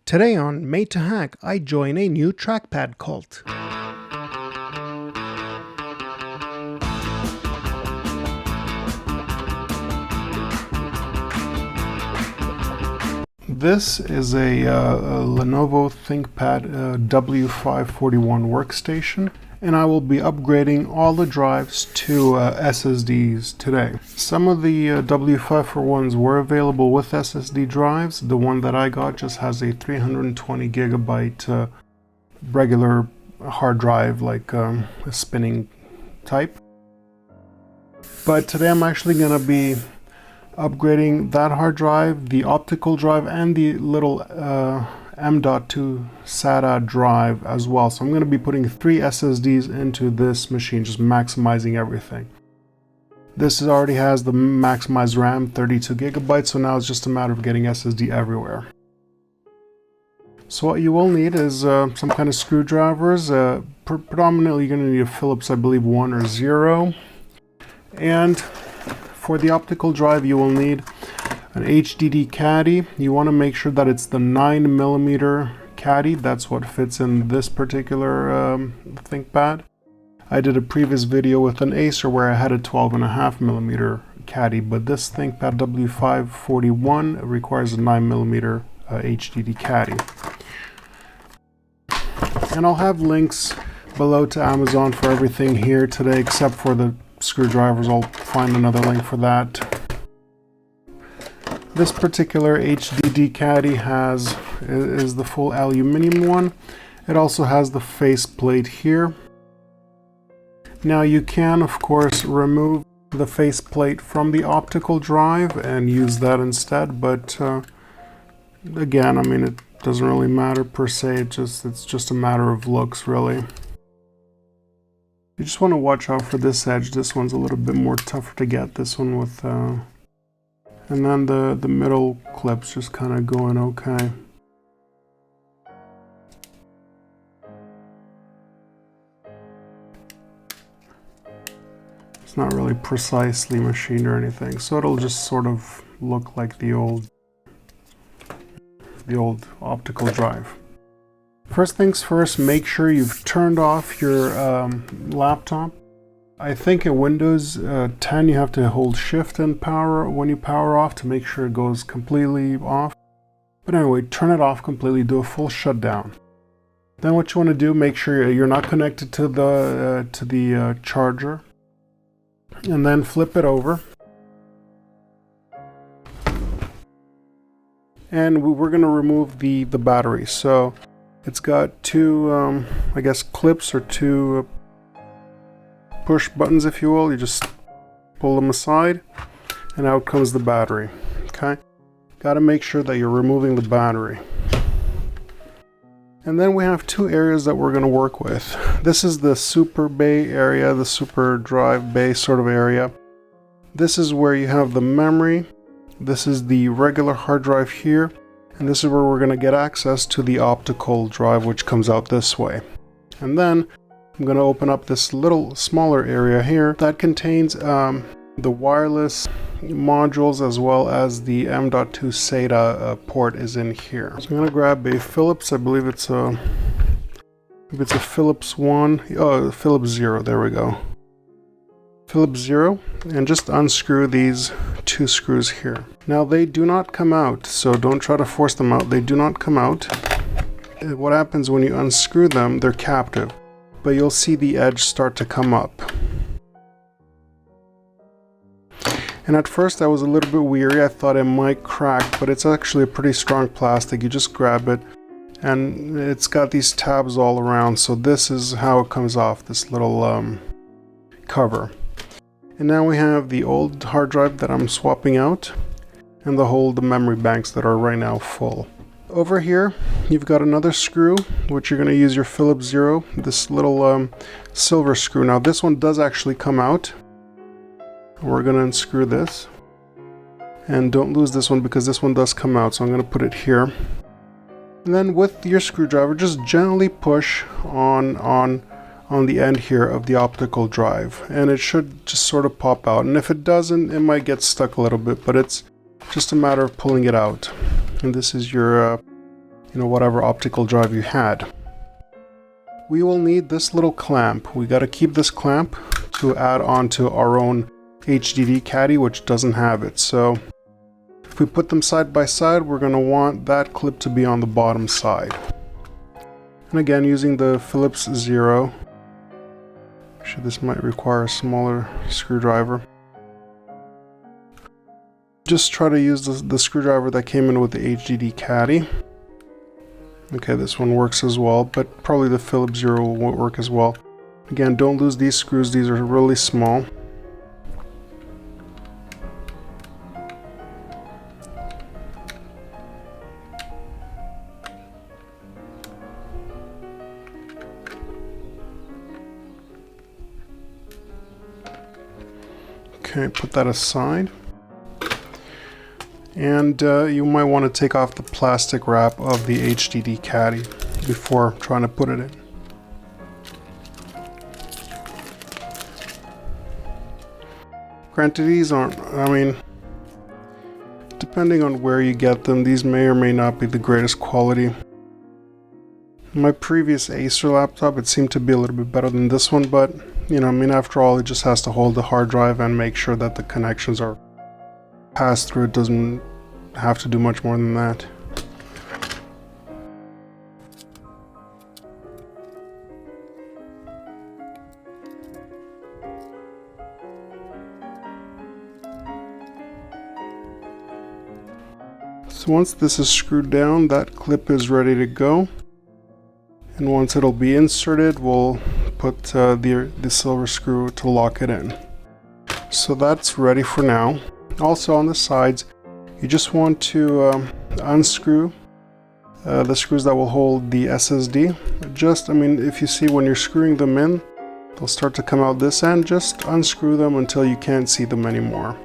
Today on Made to Hack, I join a new trackpad cult. This is a Lenovo Thinkpad W541 workstation, and I will be upgrading all the drives to SSDs today. Some of the W541s were available with SSD drives. The one that I got just has a 320 gigabyte regular hard drive, like a spinning type. But today I'm actually going to be upgrading that hard drive, the optical drive, and the little M.2 SATA drive as well. So I'm going to be putting 3 SSDs into this machine, just maximizing everything. This already has the maximized RAM, 32 gigabytes, so now it's just a matter of getting SSD everywhere. So what you will need is some kind of screwdrivers. Predominantly you're going to need a Phillips, I believe, 1 or 0. And for the optical drive you will need an HDD Caddy. You want to make sure that it's the 9mm Caddy. That's what fits in this particular ThinkPad. I did a previous video with an Acer where I had a 12.5mm Caddy, but this ThinkPad W541 requires a 9mm HDD Caddy. And I'll have links below to Amazon for everything here today, except for the screwdrivers. I'll find another link for that. This particular HDD Caddy is the full aluminum one. It also has the face plate here. Now you can, of course, remove the face plate from the optical drive and use that instead, but again, I mean, it doesn't really matter per se. It's just a matter of looks, really. You just want to watch out for this edge. This one's a little bit more tougher to get. This one with and then the middle clips just kind of going okay. It's not really precisely machined or anything, so it'll just sort of look like the old optical drive. First things first, make sure you've turned off your laptop. I think in Windows 10 you have to hold Shift and power when you power off to make sure it goes completely off. But anyway, turn it off completely, do a full shutdown. Then what you want to do, make sure you're not connected to the charger, and then flip it over. And we're going to remove the battery. So it's got two, I guess, clips or two push buttons, if you will. You just pull them aside and out comes the battery. Okay, got to make sure that you're removing the battery. And then we have two areas that we're going to work with. This is the super bay area, the super drive bay sort of area. This is where you have the memory. This is the regular hard drive here, and this is where we're going to get access to the optical drive, which comes out this way. And then I'm going to open up this little smaller area here that contains the wireless modules, as well as the M.2 SATA port is in here. So I'm going to grab a Philips, I believe it's a Philips 1, oh, Philips 0, there we go. Philips 0, and just unscrew these two screws here. Now they do not come out, so don't try to force them out. They do not come out. What happens when you unscrew them, they're captive, but you'll see the edge start to come up. And at first I was a little bit weary. I thought it might crack, but it's actually a pretty strong plastic. You just grab it, and it's got these tabs all around, so this is how it comes off, this little cover. And now we have the old hard drive that I'm swapping out, and the memory banks that are right now full. Over here you've got another screw, which you're going to use your Philips 0, this little silver screw. Now this one does actually come out. We're going to unscrew this, and don't lose this one because this one does come out, so I'm going to put it here. And then with your screwdriver, just gently push on the end here of the optical drive, and it should just sort of pop out. And if it doesn't, it might get stuck a little bit, but it's just a matter of pulling it out. And this is your whatever optical drive you had. We will need this little clamp. We got to keep this clamp to add on to our own HDD caddy, which doesn't have it. So if we put them side by side, we're going to want that clip to be on the bottom side. And again, using the Phillips 0. Actually, this might require a smaller screwdriver. Just try to use the screwdriver that came in with the HDD caddy. Okay, this one works as well, but probably the Phillips 0 won't work as well. Again, don't lose these screws, these are really small. Okay, put that aside. And you might want to take off the plastic wrap of the HDD caddy before trying to put it in. Granted, these aren't, depending on where you get them, these may or may not be the greatest quality. My previous Acer laptop, it seemed to be a little bit better than this one, but after all, it just has to hold the hard drive and make sure that the connections are passed through. It doesn't have to do much more than that. So once this is screwed down, that clip is ready to go. And once it'll be inserted, we'll put the silver screw to lock it in. So that's ready for now. Also on the sides, you just want to unscrew the screws that will hold the SSD. If you see when you're screwing them in, they'll start to come out this end. Just unscrew them until you can't see them anymore.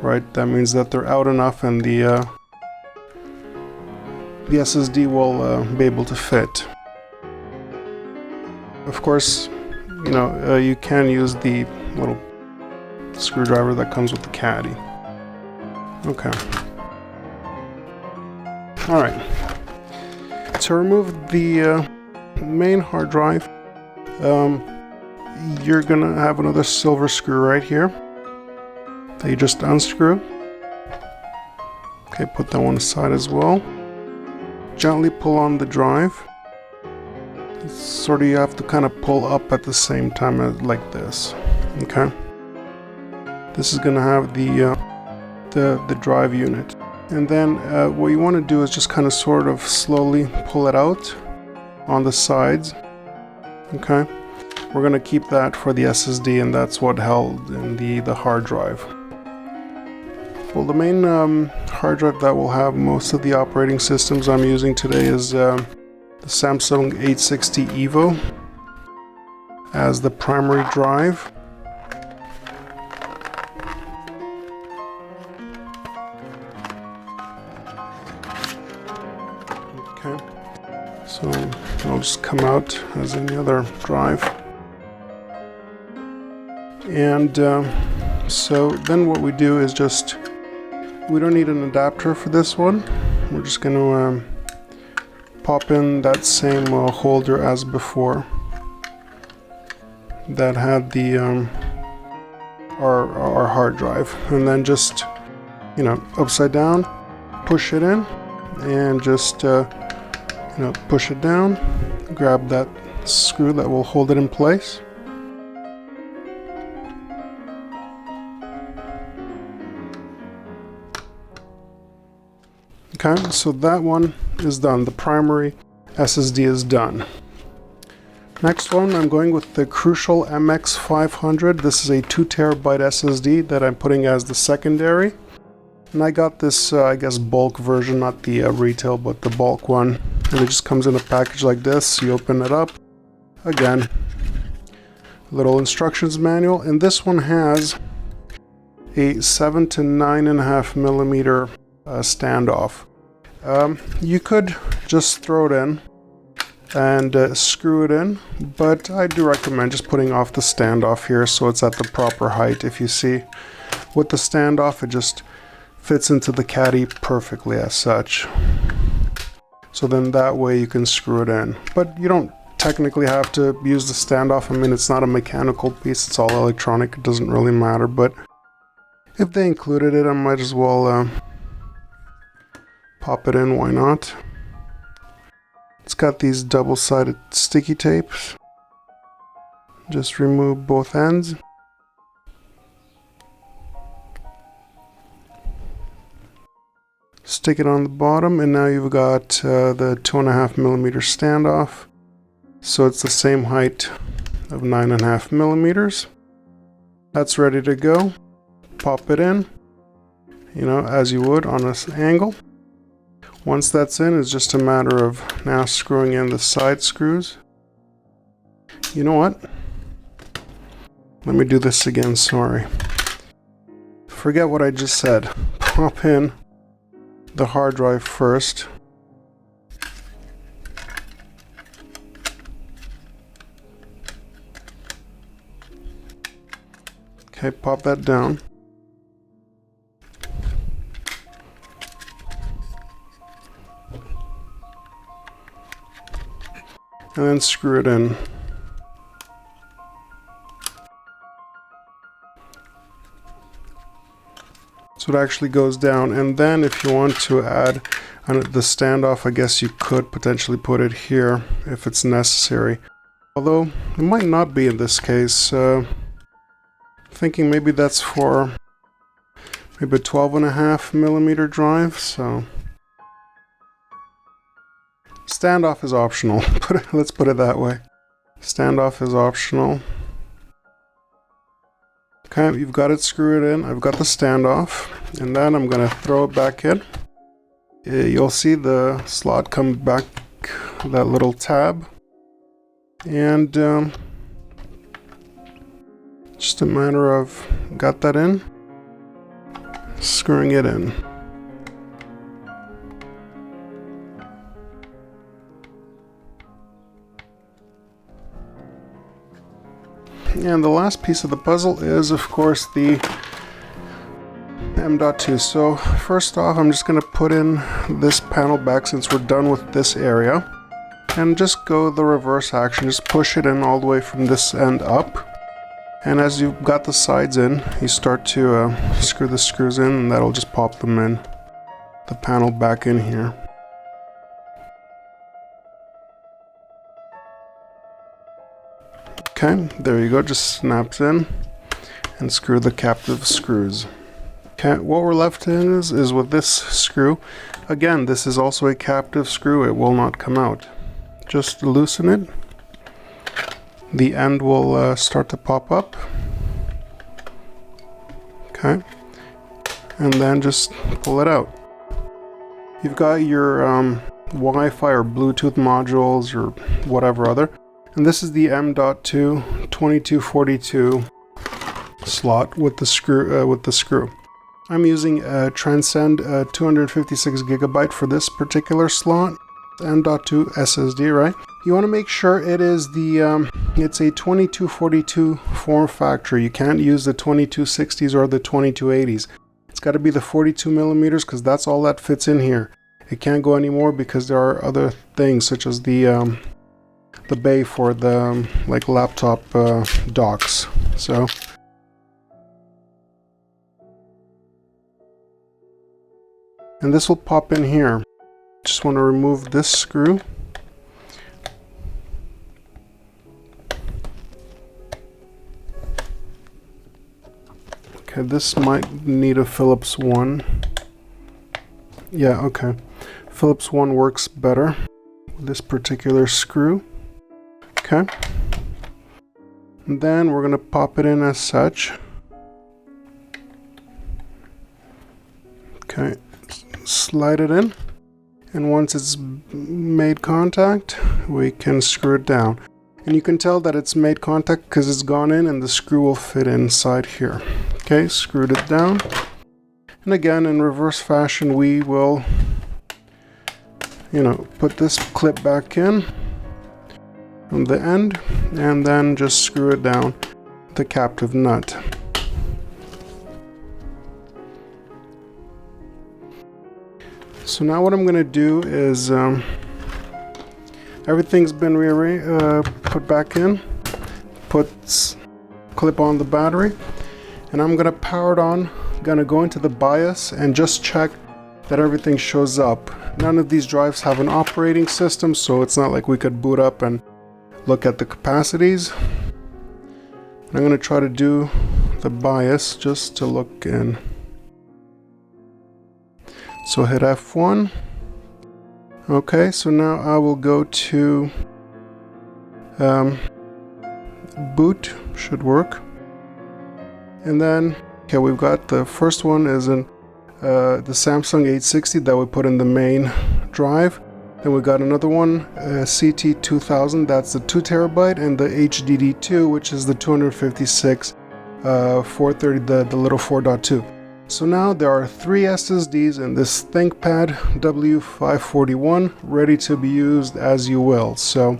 Right? That means that they're out enough and the SSD will be able to fit. Of course, you can use the little screwdriver that comes with the caddy. Okay. Alright. To remove the main hard drive, you're gonna have another silver screw right here that you just unscrew. Okay, put that one aside as well. Gently pull on the drive. Sort of you have to kind of pull up at the same time like this. Okay. This is going to have the drive unit. And then what you want to do is just kind of sort of slowly pull it out on the sides. Okay. We're going to keep that for the SSD, and that's what held in the hard drive. Well, the main hard drive that will have most of the operating systems I'm using today is the Samsung 860 EVO as the primary drive. Okay, so it'll just come out as any other drive. And so then what we do is we don't need an adapter for this one. We're just going to pop in that same holder as before that had the our hard drive, and then just upside down, push it in, and just push it down, grab that screw that will hold it in place. Okay, so that one is done. The primary SSD is done. Next one, I'm going with the Crucial MX500. This is a 2 terabyte SSD that I'm putting as the secondary. And I got this, I guess, bulk version, not the retail, but the bulk one. And it just comes in a package like this. You open it up. Again, little instructions manual. And this one has a 7 to 9.5 millimeter standoff. You could just throw it in and screw it in, but I do recommend just putting off the standoff here so it's at the proper height. If you see with the standoff, it just fits into the caddy perfectly as such. So then that way you can screw it in. But you don't technically have to use the standoff. I mean, it's not a mechanical piece, it's all electronic, it doesn't really matter. But if they included it, I might as well pop it in, why not? It's got these double-sided sticky tapes. Just remove both ends. Stick it on the bottom, and now you've got the 2.5mm standoff. So it's the same height of 9.5mm. That's ready to go. Pop it in, you know, as you would on this angle. Once that's in, it's just a matter of now screwing in the side screws. You know what? Let me do this again, sorry. Forget what I just said. Pop in the hard drive first. Okay, pop that down. And then screw it in. So it actually goes down, and then if you want to add the standoff, I guess you could potentially put it here if it's necessary. Although it might not be in this case. Thinking maybe that's for maybe a 12.5mm drive, so standoff is optional. Let's put it that way. Standoff is optional. Okay, you've got it screwed in. I've got the standoff, and then I'm gonna throw it back in. You'll see the slot come back, that little tab, and just a matter of got that in, screwing it in. And the last piece of the puzzle is, of course, the M.2. So first off, I'm just going to put in this panel back since we're done with this area, and just go the reverse action. Just push it in all the way from this end up, and as you've got the sides in, you start to screw the screws in, and that'll just pop them in, the panel back in here. Okay, there you go, just snaps in, and screw the captive screws. Okay, what we're left in is with this screw. Again, this is also a captive screw, it will not come out. Just loosen it. The end will start to pop up. Okay, and then just pull it out. You've got your Wi-Fi or Bluetooth modules or whatever other. And this is the M.2 2242 slot with the screw. I'm using a Transcend 256GB for this particular slot. M.2 SSD, right? You want to make sure it is the it's a 2242 form factor. You can't use the 2260s or the 2280s. It's got to be the 42mm because that's all that fits in here. It can't go anymore because there are other things such as the bay for the like laptop docks. So and this will pop in here. Just want to remove this screw. Okay, this might need a Phillips 1. Yeah, okay. Phillips 1 works better with this particular screw. Okay. And then we're going to pop it in as such. Okay, slide it in. And once it's made contact, we can screw it down. And you can tell that it's made contact because it's gone in and the screw will fit inside here. Okay, screwed it down. And again, in reverse fashion, we will, put this clip back in from the end and then just screw it down with the captive nut. So now what I'm going to do is Everything's been put back in. Clip on the battery, and I'm gonna power it on. Gonna go into the BIOS and just check that everything shows up. None of these drives have an operating system, so it's not like we could boot up and look at the capacities. I'm gonna try to do the BIOS just to look in. So hit F1. Okay, so now I will go to boot, should work. And then, okay, we've got the first one is in the Samsung 860 that we put in the main drive. Then we got another one, CT2000, that's the 2 terabyte, and the HDD2, which is the 256 430, the little 4.2. So now there are 3 SSDs in this Thinkpad W541 ready to be used as you will. So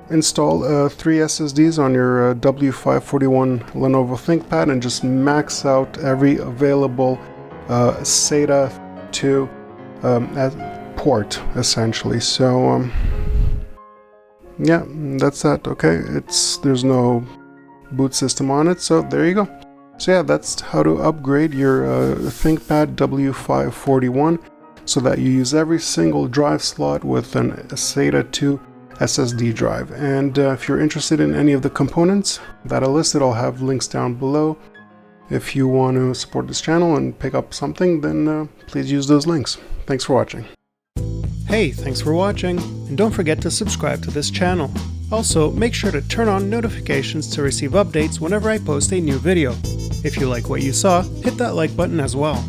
install 3 SSDs on your W541 Lenovo Thinkpad and just max out every available SATA II port, essentially. So yeah, that's that. Okay, there's no boot system on it, so there you go. So yeah, that's how to upgrade your Thinkpad W541 so that you use every single drive slot with a SATA II SSD drive. And if you're interested in any of the components that are listed, I'll have links down below. If you want to support this channel and pick up something, then please use those links. Thanks for watching. Hey, thanks for watching, and don't forget to subscribe to this channel. Also, make sure to turn on notifications to receive updates whenever I post a new video. If you like what you saw, hit that like button as well.